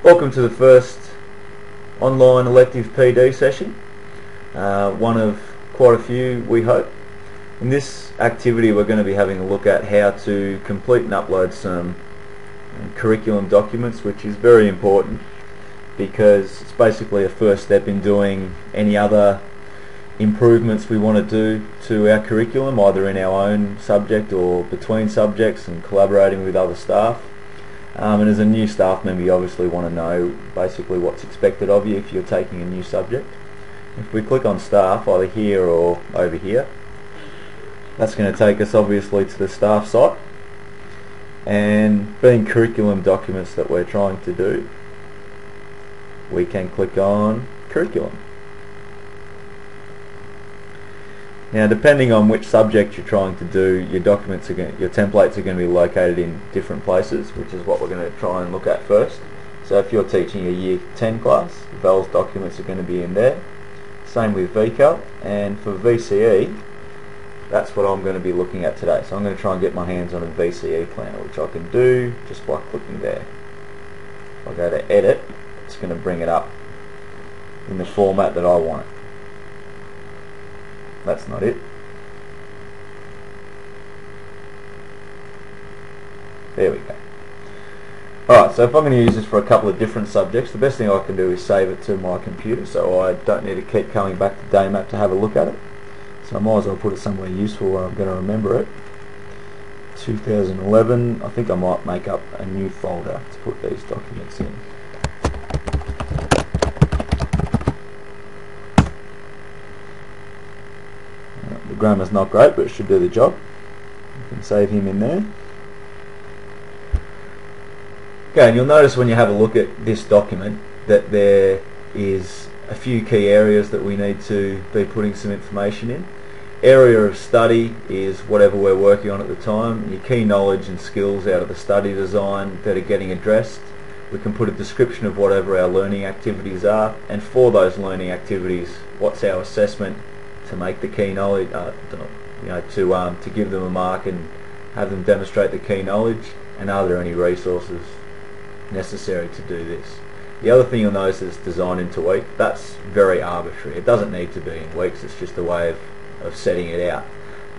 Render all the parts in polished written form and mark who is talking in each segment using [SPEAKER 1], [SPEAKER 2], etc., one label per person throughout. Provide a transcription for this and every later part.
[SPEAKER 1] Welcome to the first online elective PD session, one of quite a few we hope. In this activity we're going to be having a look at how to complete and upload some curriculum documents, which is very important because it's basically a first step in doing any other improvements we want to do to our curriculum, either in our own subject or between subjects and collaborating with other staff. And as a new staff member, you obviously want to know basically what's expected of you if you're taking a new subject. If we click on staff, either here or over here, that's going to take us obviously to the staff site. And being curriculum documents that we're trying to do, we can click on curriculum. Now, depending on which subject you're trying to do, your templates are going to be located in different places, which is what we're going to try and look at first. So if you're teaching a Year 10 class, VEL's documents are going to be in there. Same with VCAL, and for VCE, that's what I'm going to be looking at today. So I'm going to try and get my hands on a VCE planner, which I can do just by clicking there. If I go to edit, it's going to bring it up in the format that I want it. That's not it. There we go. Alright, so if I'm going to use this for a couple of different subjects, the best thing I can do is save it to my computer so I don't need to keep coming back to DayMap to have a look at it. So I might as well put it somewhere useful where I'm going to remember it. 2011, I think I might make up a new folder to put these documents in. The grammar's not great, but it should do the job. You can save him in there. Okay, and you'll notice when you have a look at this document that there is a few key areas that we need to be putting some information in. Area of study is whatever we're working on at the time. Your key knowledge and skills out of the study design that are getting addressed. We can put a description of whatever our learning activities are, and for those learning activities, what's our assessment to make the key knowledge, to give them a mark and have them demonstrate the key knowledge, and are there any resources necessary to do this. The other thing you'll notice is design into week. That's very arbitrary. It doesn't need to be in weeks, it's just a way of setting it out.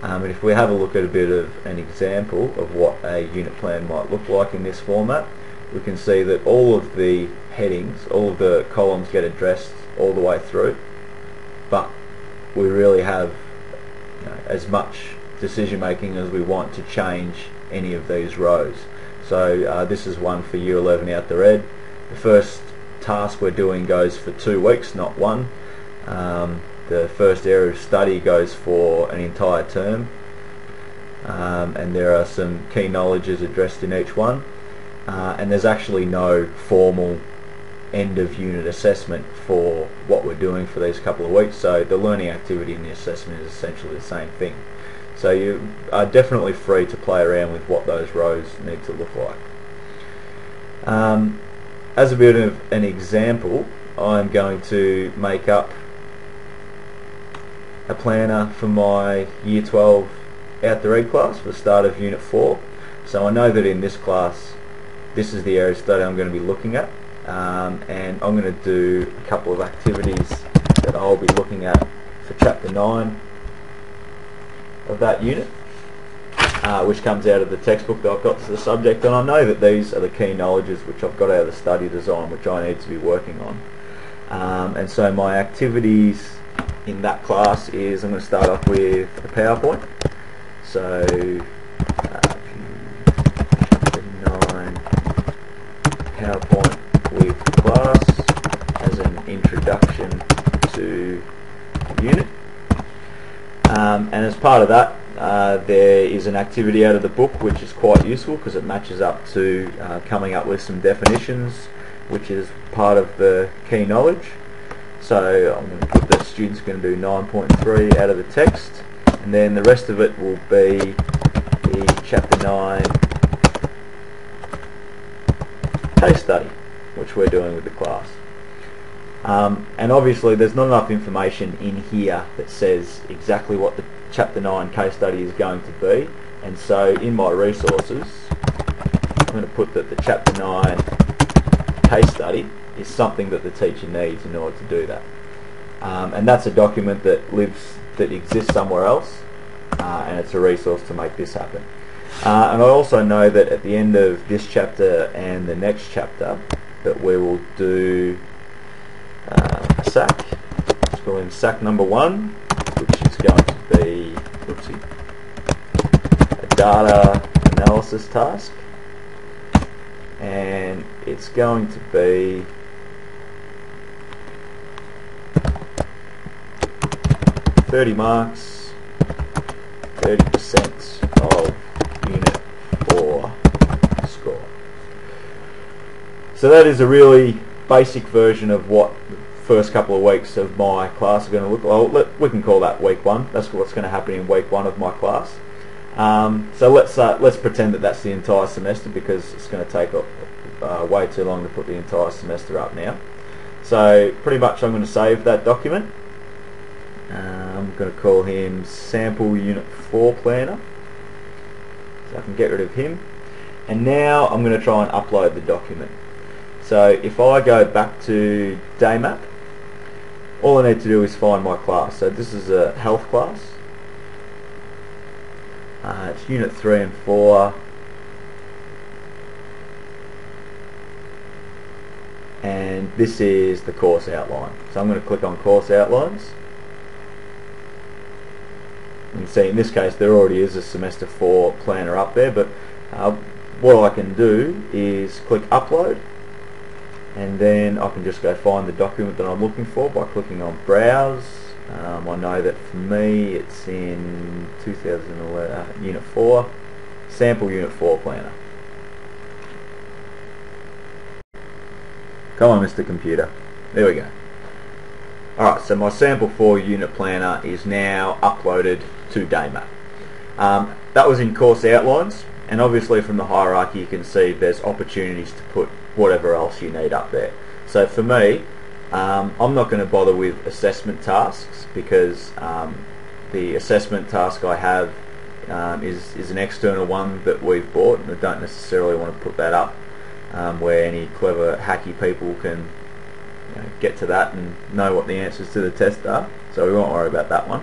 [SPEAKER 1] And if we have a look at a bit of an example of what a unit plan might look like in this format, we can see that all of the headings, all of the columns get addressed all the way through, but we really have as much decision making as we want to change any of these rows. So this is one for Year 11 Outdoor Ed. The first task we're doing goes for 2 weeks, not one. The first area of study goes for an entire term, and there are some key knowledges addressed in each one, and there's actually no formal end of unit assessment for what we're doing for these couple of weeks, so the learning activity and the assessment is essentially the same thing. So you are definitely free to play around with what those rows need to look like. As a bit of an example, I'm going to make up a planner for my Year 12 Outdoor Ed class for the start of Unit 4. So I know that in this class this is the area of study I'm going to be looking at, and I'm going to do a couple of activities that I'll be looking at for Chapter 9 of that unit, which comes out of the textbook that I've got to the subject, and I know that these are the key knowledges which I've got out of the study design which I need to be working on. And so my activities in that class is I'm going to start off with a PowerPoint. So Chapter 9 PowerPoint with class as an introduction to the unit. And as part of that, there is an activity out of the book which is quite useful because it matches up to coming up with some definitions, which is part of the key knowledge. So I'm going to put the students are going to do 9.3 out of the text, and then the rest of it will be the Chapter 9 case study, which we're doing with the class. And obviously there's not enough information in here that says exactly what the Chapter 9 case study is going to be, and so in my resources I'm going to put that the Chapter 9 case study is something that the teacher needs in order to do that. And that's a document that exists somewhere else, and it's a resource to make this happen. And I also know that at the end of this chapter and the next chapter that we will do a SAC. Let's call in SAC number 1, which is going to be a data analysis task, and it's going to be $30 marks, 30% of Unit 4 score. So that is a really basic version of what the first couple of weeks of my class are going to look like. We can call that week 1. That's what's going to happen in week 1 of my class. So let's pretend that that's the entire semester, because it's going to take way too long to put the entire semester up now. So pretty much I'm going to save that document. I'm going to call him Sample Unit 4 Planner, so I can get rid of him. And now I'm going to try and upload the document. So if I go back to DayMap, all I need to do is find my class. So this is a health class. It's Unit 3 and 4. And this is the course outline. So I'm going to click on course outlines. You can see in this case there already is a semester 4 planner up there, but what I can do is click upload, and then I can just go find the document that I'm looking for by clicking on browse. I know that for me it's in 2011 Unit 4, Sample Unit 4 Planner. Come on, Mr. Computer. There we go. Alright, so my Sample 4 Unit Planner is now uploaded to DayMap. That was in course outlines, and obviously from the hierarchy you can see there's opportunities to put whatever else you need up there. So for me, I'm not going to bother with assessment tasks, because the assessment task I have is an external one that we've bought, and I don't necessarily want to put that up where any clever hacky people can get to that and know what the answers to the test are, so we won't worry about that one.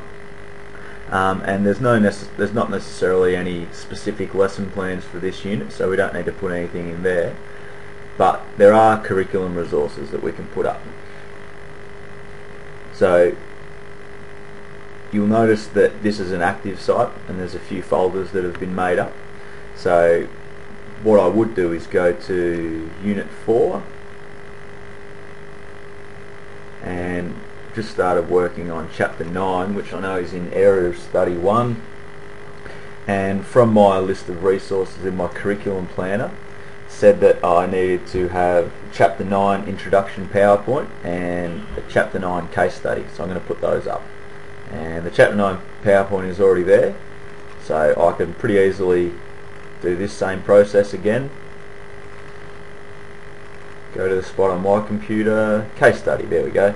[SPEAKER 1] And there's not necessarily any specific lesson plans for this unit, so we don't need to put anything in there, but there are curriculum resources that we can put up. So you'll notice that this is an active site and there's a few folders that have been made up. So what I would do is go to Unit 4 and just started working on Chapter 9, which I know is in Area of Study 1, and from my list of resources in my curriculum planner said that I needed to have Chapter 9 Introduction PowerPoint and a Chapter 9 case study, so I'm going to put those up. And the Chapter 9 PowerPoint is already there, so I can pretty easily do this same process again. Go to the spot on my computer, case study, there we go.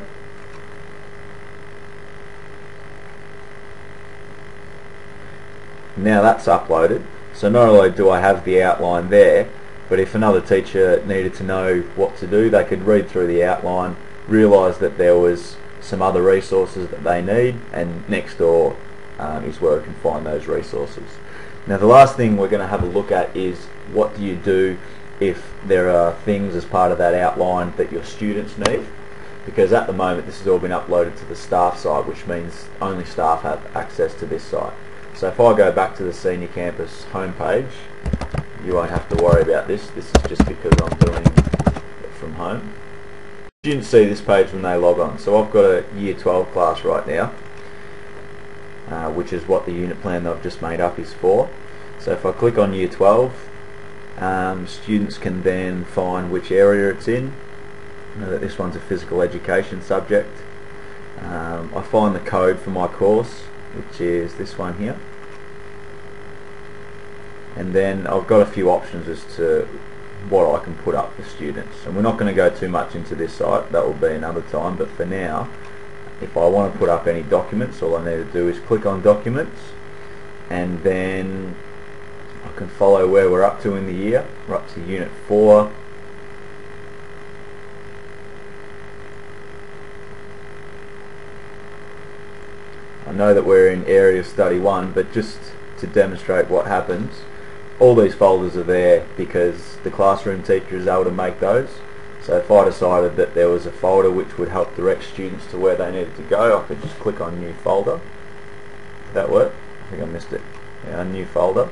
[SPEAKER 1] Now that's uploaded, so not only do I have the outline there, but if another teacher needed to know what to do, they could read through the outline, realise that there was some other resources that they need, and next door is where I can find those resources. Now the last thing we're going to have a look at is what do you do if there are things as part of that outline that your students need, because at the moment this has all been uploaded to the staff site, which means only staff have access to this site. So if I go back to the Senior Campus homepage, you won't have to worry about this. This is just because I'm doing it from home. Students see this page when they log on. So I've got a Year 12 class right now, which is what the unit plan that I've just made up is for. So if I click on Year 12, students can then find which area it's in. I know that this one's a physical education subject. I find the code for my course, which is this one here, and then I've got a few options as to what I can put up for students, and we're not going to go too much into this site, that will be another time, but for now, if I want to put up any documents, all I need to do is click on documents, and then I can follow where we're up to in the year. We're up to Unit 4, know that we're in area of study 1, but just to demonstrate what happens, all these folders are there because the classroom teacher is able to make those. So if I decided that there was a folder which would help direct students to where they needed to go, I could just click on new folder. Did that work? I think I missed it. Yeah, new folder.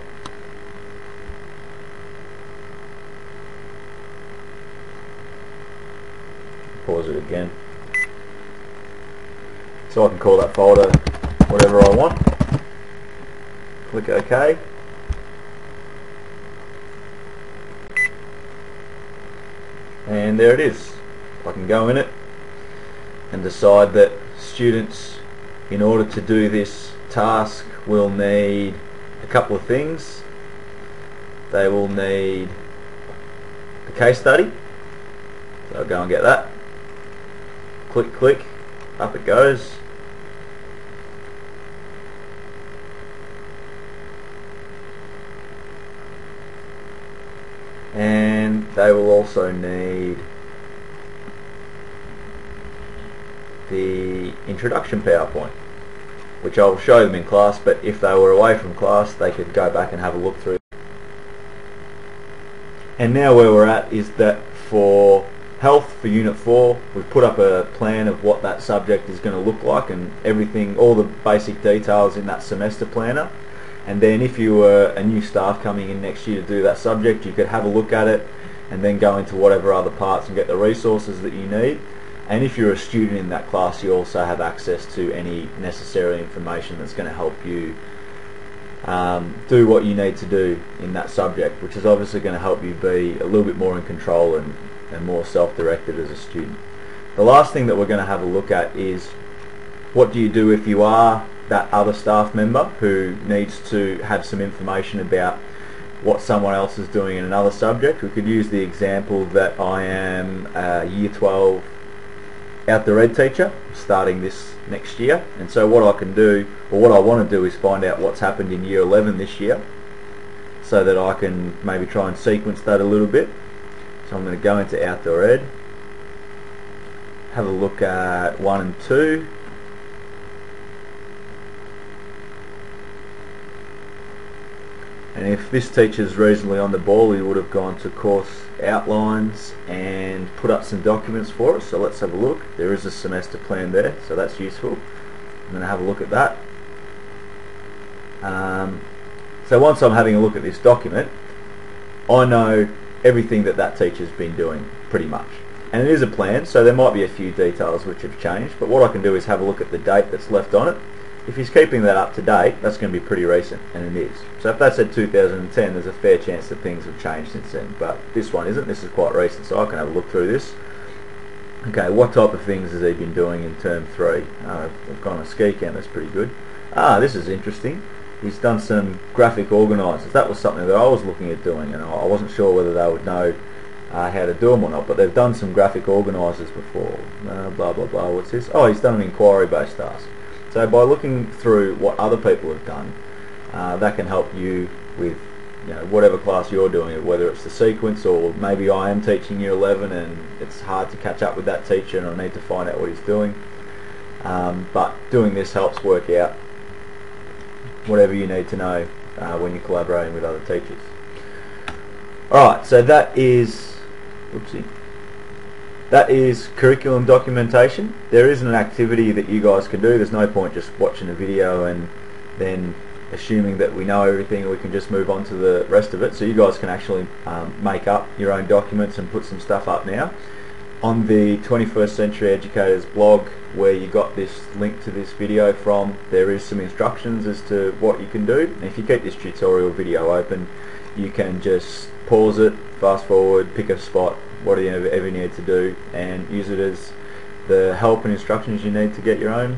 [SPEAKER 1] Pause it again. So I can call that folder whatever I want. Click OK. And there it is. I can go in it and decide that students, in order to do this task, will need a couple of things. They will need the case study, so I'll go and get that. Click, click, up it goes. And they will also need the introduction PowerPoint, which I'll show them in class, but if they were away from class they could go back and have a look through. And now where we're at is that for health, for Unit 4, we've put up a plan of what that subject is going to look like and everything, all the basic details in that semester planner. And then if you were a new staff coming in next year to do that subject, you could have a look at it and then go into whatever other parts and get the resources that you need. And if you're a student in that class, you also have access to any necessary information that's going to help you do what you need to do in that subject, which is obviously going to help you be a little bit more in control and more self-directed as a student. The last thing that we're going to have a look at is what do you do if you are that other staff member who needs to have some information about what someone else is doing in another subject. We could use the example that I am a Year 12 outdoor ed teacher starting this next year, and so what I can do, or what I want to do, is find out what's happened in Year 11 this year so that I can maybe try and sequence that a little bit. So I'm going to go into outdoor ed, have a look at 1 and 2, and if this teacher's reasonably on the ball, he would have gone to course outlines and put up some documents for us. So let's have a look. There is a semester plan there, so that's useful. I'm going to have a look at that. So once I'm having a look at this document, I know everything that that teacher's been doing pretty much. And it is a plan, so there might be a few details which have changed, but what I can do is have a look at the date that's left on it. If he's keeping that up to date, that's going to be pretty recent, and it is. So if that said 2010, there's a fair chance that things have changed since then, but this one isn't. This is quite recent, so I can have a look through this. Okay, what type of things has he been doing in term 3? I've gone on a ski camp, that's pretty good. This is interesting. He's done some graphic organisers. That was something that I was looking at doing, and I wasn't sure whether they would know how to do them or not, but they've done some graphic organisers before. Blah blah blah, what's this? Oh, he's done an inquiry based task. So by looking through what other people have done, that can help you with whatever class you're doing, whether it's the sequence, or maybe I am teaching Year 11 and it's hard to catch up with that teacher and I need to find out what he's doing. But doing this helps work out whatever you need to know when you're collaborating with other teachers. Alright, so that is curriculum documentation. There isn't an activity that you guys can do. There's no point just watching a video and then assuming that we know everything and we can just move on to the rest of it. So you guys can actually make up your own documents and put some stuff up now. On the 21st Century Educators blog, where you got this link to this video from, there is some instructions as to what you can do. And if you keep this tutorial video open, you can just pause it, fast forward, pick a spot, whatever you need to do, and use it as the help and instructions you need to get your own